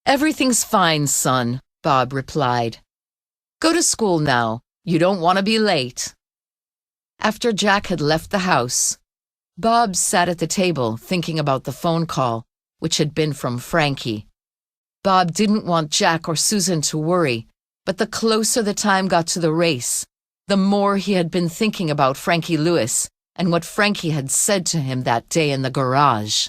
Everything's fine, son, Bob replied. Go to school now. You don't want to be late. After Jack had left the house, Bob sat at the table thinking about the phone call, which had been from Frankie. Bob didn't want Jack or Susan to worry, but the closer the time got to the race, the more he had been thinking about Frankie Lewis and what Frankie had said to him that day in the garage.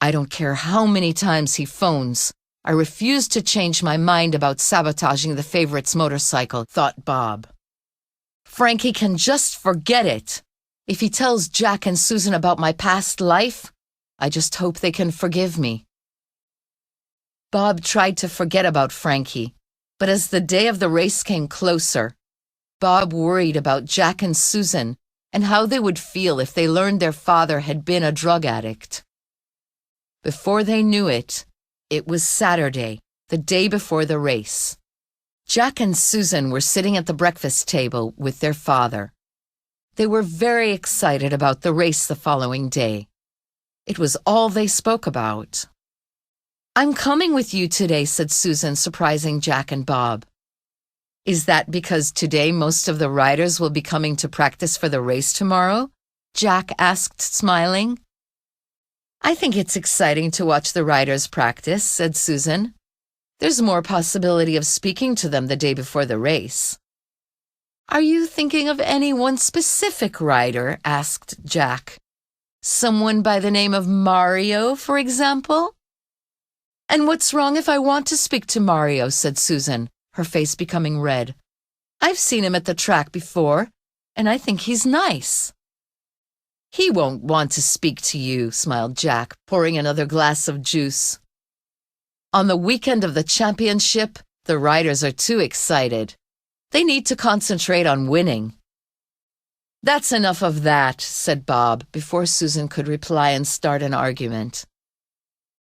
I don't care how many times he phones. I refuse to change my mind about sabotaging the favorite's motorcycle, thought Bob. Frankie can just forget it. If he tells Jack and Susan about my past life, I just hope they can forgive me. Bob tried to forget about Frankie, but as the day of the race came closer, Bob worried about Jack and Susan and how they would feel if they learned their father had been a drug addict. Before they knew it, it was Saturday, the day before the race. Jack and Susan were sitting at the breakfast table with their father. They were very excited about the race the following day. It was all they spoke about. I'm coming with you today, said Susan, surprising Jack and Bob. Is that because today most of the riders will be coming to practice for the race tomorrow? Jack asked, smiling. I think it's exciting to watch the riders practice, said Susan. There's more possibility of speaking to them the day before the race. Are you thinking of any one specific rider? Asked Jack. Someone by the name of Mario, for example? And what's wrong if I want to speak to Mario, said Susan, her face becoming red. I've seen him at the track before, and I think he's nice. He won't want to speak to you, smiled Jack, pouring another glass of juice. On the weekend of the championship, the riders are too excited. They need to concentrate on winning. That's enough of that, said Bob, before Susan could reply and start an argument.